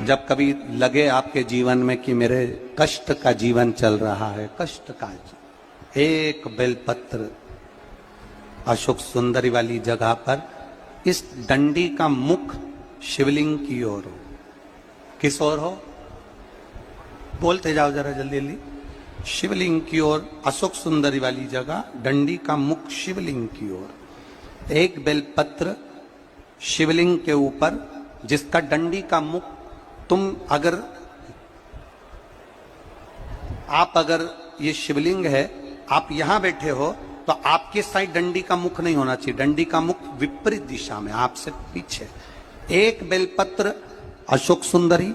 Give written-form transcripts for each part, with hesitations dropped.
जब कभी लगे आपके जीवन में कि मेरे कष्ट का जीवन चल रहा है, कष्ट का, एक बेलपत्र अशोक सुंदरी वाली जगह पर इस डंडी का मुख शिवलिंग की ओर हो। किस ओर हो? बोलते जाओ जरा जल्दी जल्दी। शिवलिंग की ओर, अशोक सुंदरी वाली जगह, डंडी का मुख शिवलिंग की ओर। एक बेलपत्र शिवलिंग के ऊपर, जिसका डंडी का मुख, तुम अगर ये शिवलिंग है, आप यहां बैठे हो तो आपके साइड डंडी का मुख नहीं होना चाहिए। डंडी का मुख विपरीत दिशा में, आपसे पीछे। एक बेलपत्र अशोक सुंदरी,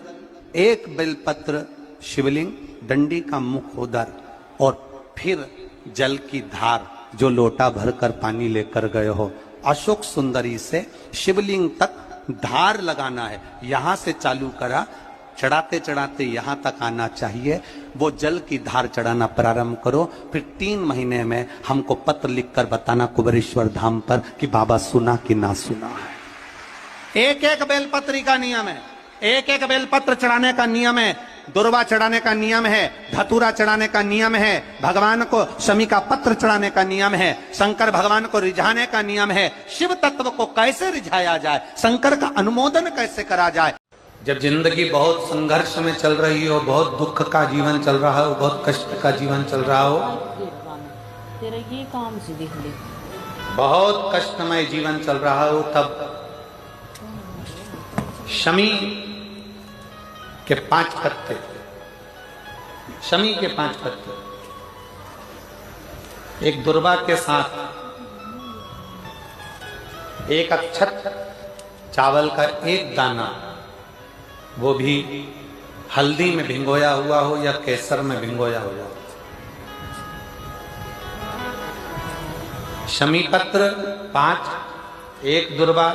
एक बेलपत्र शिवलिंग, डंडी का मुख उधर, और फिर जल की धार, जो लोटा भरकर पानी लेकर गए हो, अशोक सुंदरी से शिवलिंग तक धार लगाना है। यहां से चालू करा, चढ़ाते चढ़ाते यहां तक आना चाहिए। वो जल की धार चढ़ाना प्रारंभ करो। फिर 3 महीने में हमको पत्र लिखकर बताना कुबेरेश्वर धाम पर कि बाबा सुना कि ना सुना है। एक एक बेलपत्री का नियम है, एक एक बेलपत्र चढ़ाने का नियम है, दुर्वा चढ़ाने का नियम है, धतूरा चढ़ाने का नियम है, भगवान को शमी का पत्र चढ़ाने का नियम है, शंकर भगवान को रिझाने का नियम है। शिव तत्व को कैसे रिझाया जाए, शंकर का अनुमोदन कैसे करा जाए। जब जिंदगी बहुत संघर्ष में चल रही हो, बहुत दुख का जीवन चल रहा हो, बहुत कष्ट का जीवन चल रहा हो, तेरा ये काम से देख ले, बहुत कष्टमय जीवन चल रहा हो, तब शमी के 5 पत्ते, शमी के 5 पत्ते, एक दुर्वा के साथ एक अक्षत चावल का एक दाना, वो भी हल्दी में भिंगोया हुआ हो या केसर में भिंगोया हुआ हो। शमी पत्र 5, एक दुर्वा,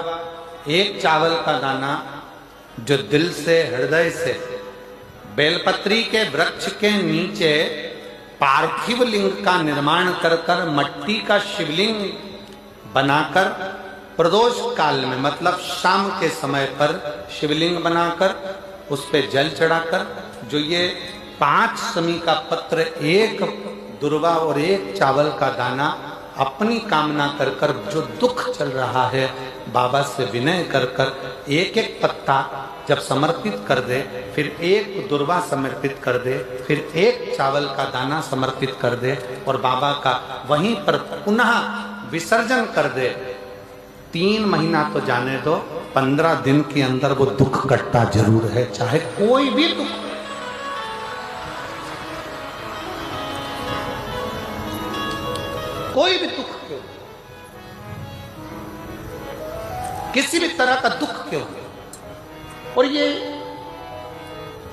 एक चावल का दाना, जो दिल से, हृदय से बेलपत्री के वृक्ष के नीचे पार्थिव लिंग का निर्माण कर कर, मट्टी का शिवलिंग बनाकर, प्रदोष काल में, मतलब शाम के समय पर शिवलिंग बनाकर उस पे जल चढ़ाकर, जो ये 5 शमी का पत्र, एक दुर्वा और एक चावल का दाना, अपनी कामना कर कर, जो दुख चल रहा है, बाबा से विनय कर कर एक एक पत्ता जब समर्पित कर दे, फिर एक दुर्वा समर्पित कर दे, फिर एक चावल का दाना समर्पित कर दे, और बाबा का वहीं पर पुनः विसर्जन कर दे, 3 महीना तो जाने दो, 15 दिन के अंदर वो दुख कटता जरूर है, चाहे कोई भी दुख। कोई भी दुख क्यों, किसी भी तरह का दुख क्यों। और ये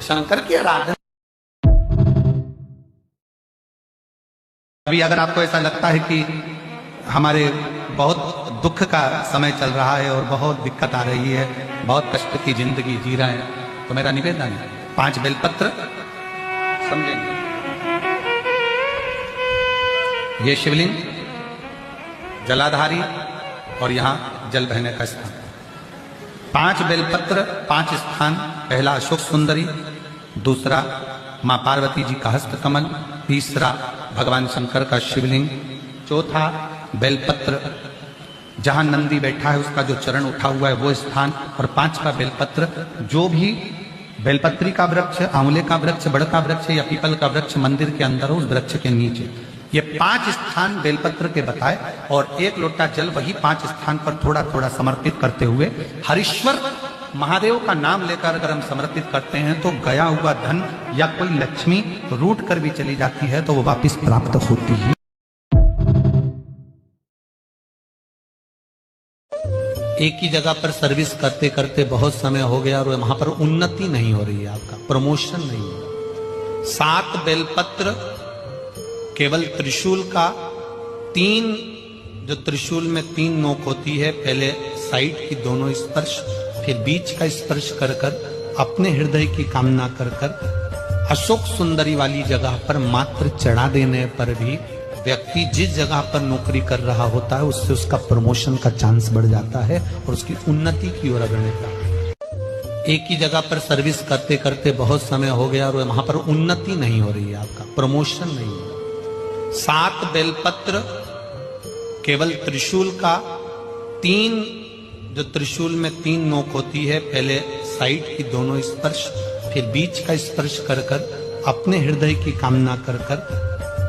शंकर की आराधना। अभी अगर आपको ऐसा लगता है कि हमारे बहुत दुख का समय चल रहा है और बहुत दिक्कत आ रही है, बहुत कष्ट की जिंदगी जी रहे हैं, तो मेरा निवेदन है 5 बेलपत्र समझेंगे। ये शिवलिंग, जलाधारी, और यहां जल बहने का स्थान। 5 बेलपत्र, 5 स्थान। पहला अशोक सुंदरी, दूसरा मां पार्वती जी का हस्त कमल, तीसरा भगवान शंकर का शिवलिंग, चौथा बेलपत्र जहां नंदी बैठा है उसका जो चरण उठा हुआ है वो स्थान, और 5वां बेलपत्र, जो भी बेलपत्री का वृक्ष, आंवले का वृक्ष, बड़ का वृक्ष या पीपल का वृक्ष मंदिर के अंदर हो, उस वृक्ष के नीचे। ये 5 स्थान बेलपत्र के बताए, और 1 लोटा जल वही 5 स्थान पर थोड़ा थोड़ा समर्पित करते हुए, हरीश्वर महादेव का नाम लेकर अगर हम समर्पित करते हैं तो गया हुआ धन या कोई लक्ष्मी रूठ कर भी चली जाती है तो वो वापस प्राप्त होती है। एक ही जगह पर सर्विस करते करते बहुत समय हो गया और वहां पर उन्नति नहीं हो रही है, आपका प्रमोशन नहीं हो रहा। 7 बेलपत्र, केवल त्रिशूल का 3, जो त्रिशूल में 3 नोक होती है, पहले साइड की दोनों स्पर्श, फिर बीच का स्पर्श कर कर अपने हृदय की कामना कर कर अशोक सुंदरी वाली जगह पर मात्र चढ़ा देने पर भी व्यक्ति जिस जगह पर नौकरी कर रहा होता है उससे उसका प्रमोशन का चांस बढ़ जाता है और उसकी उन्नति की ओर अग्रसर होता है। एक ही जगह पर सर्विस करते करते बहुत समय हो गया और वहां पर उन्नति नहीं हो रही है, आपका प्रमोशन नहीं हो रहा। 7 बेलपत्र, केवल त्रिशूल का 3, जो त्रिशूल में 3 नोक होती है, पहले साइड की दोनों स्पर्श, फिर बीच का स्पर्श कर कर अपने हृदय की कामना कर कर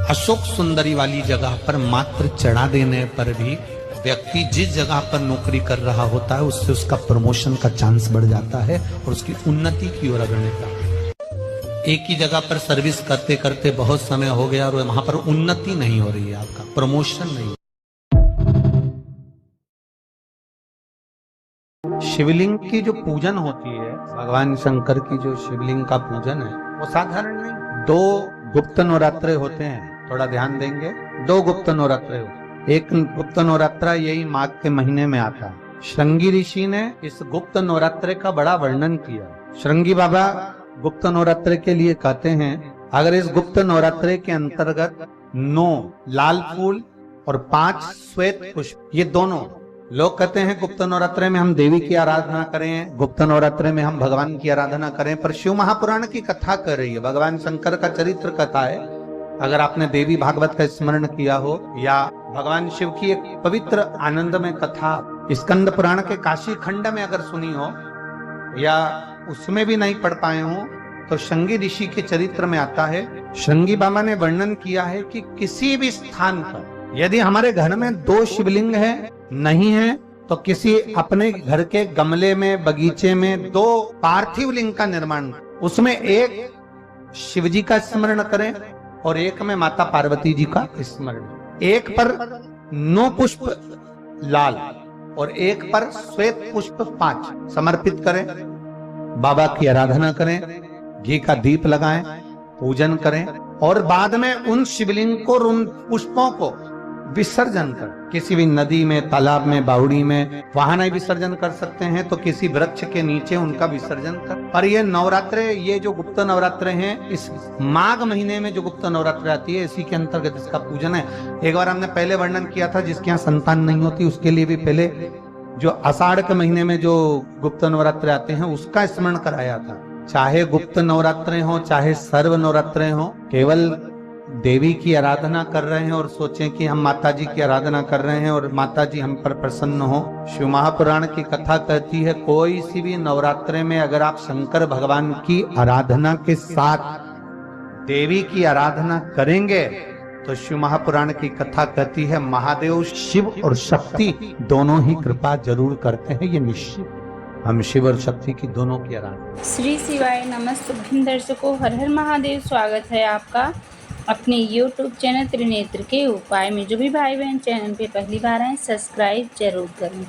अशोक सुंदरी वाली जगह पर मात्र चढ़ा देने पर भी व्यक्ति जिस जगह पर नौकरी कर रहा होता है उससे उसका प्रमोशन का चांस बढ़ जाता है और उसकी उन्नति की ओर अग्रसर होता है। एक ही जगह पर सर्विस करते करते बहुत समय हो गया और वहां पर उन्नति नहीं हो रही है, आपका प्रमोशन नहीं। शिवलिंग की जो पूजन होती है, भगवान शंकर की जो शिवलिंग का पूजन है, वो साधारण नहीं। 2 गुप्त नवरात्रे होते हैं, थोड़ा ध्यान देंगे। 2 गुप्त नवरात्रे होते हैं। एक गुप्त नवरात्रा यही माघ के महीने में आता है। श्रृंगी ऋषि ने इस गुप्त नवरात्रे का बड़ा वर्णन किया। श्रृंगी बाबा गुप्त नवरात्रे के लिए कहते हैं, अगर इस गुप्त नवरात्रे के अंतर्गत 9 लाल फूल और 5 श्वेत पुष्प, ये दोनों, लोग कहते हैं गुप्त नवरात्रे में हम देवी की आराधना करें, गुप्त नवरात्रे में हम भगवान की आराधना करें, पर शिव महापुराण की कथा कर रही है, भगवान शंकर का चरित्र कथा है। अगर आपने देवी भागवत का स्मरण किया हो या भगवान शिव की एक पवित्र आनंदमय कथा स्कंद पुराण के काशी खंड में अगर सुनी हो या उसमें भी नहीं पढ़ पाए हो, तो श्रृंगी ऋषि के चरित्र में आता है। श्रृंगी बाबा ने वर्णन किया है कि किसी भी स्थान पर यदि हमारे घर में 2 शिवलिंग है, नहीं है, तो किसी अपने घर के गमले में, बगीचे में 2 पार्थिव लिंग का निर्माण, उसमें एक शिव जी का स्मरण करें और एक में माता पार्वती जी का स्मरण। एक पर 9 पुष्प लाल और एक पर श्वेत पुष्प 5 समर्पित करें, बाबा की आराधना करें, घी का दीप लगाएं, पूजन करें और बाद में उन शिवलिंग को, उन पुष्पों को विसर्जन कर, किसी भी नदी में, तालाब में, बावड़ी में, वहां नहीं विसर्जन कर सकते हैं तो किसी वृक्ष के नीचे उनका विसर्जन कर। और ये नवरात्रे, ये जो गुप्त नवरात्रे हैं, इस माघ महीने में जो गुप्त नवरात्रे आती है, इसी के अंतर्गत इसका पूजन है। एक बार हमने पहले वर्णन किया था, जिसके यहाँ संतान नहीं होती उसके लिए भी पहले जो आषाढ़ के महीने में जो गुप्त नवरात्रे आते हैं उसका स्मरण कराया था। चाहे गुप्त नवरात्रे हो, चाहे सर्व नवरात्रे हो, केवल देवी की आराधना कर रहे हैं और सोचें कि हम माता जी की आराधना कर रहे हैं और माता जी हम पर प्रसन्न हो। शिव महापुराण की कथा कहती है, कोई सी भी नवरात्रे में अगर आप शंकर भगवान की आराधना के साथ देवी की आराधना करेंगे तो शिव महापुराण की कथा कहती है, महादेव शिव और शक्ति दोनों ही कृपा जरूर करते हैं, ये निश्चित। हम शिव और शक्ति की दोनों की आराधना। श्री शिवाय नमस्ते दर्शकों, हर हर महादेव। स्वागत है आपका अपने YouTube चैनल त्रिनेत्र के उपाय में। जो भी भाई बहन चैनल पे पहली बार आए, सब्सक्राइब जरूर करें।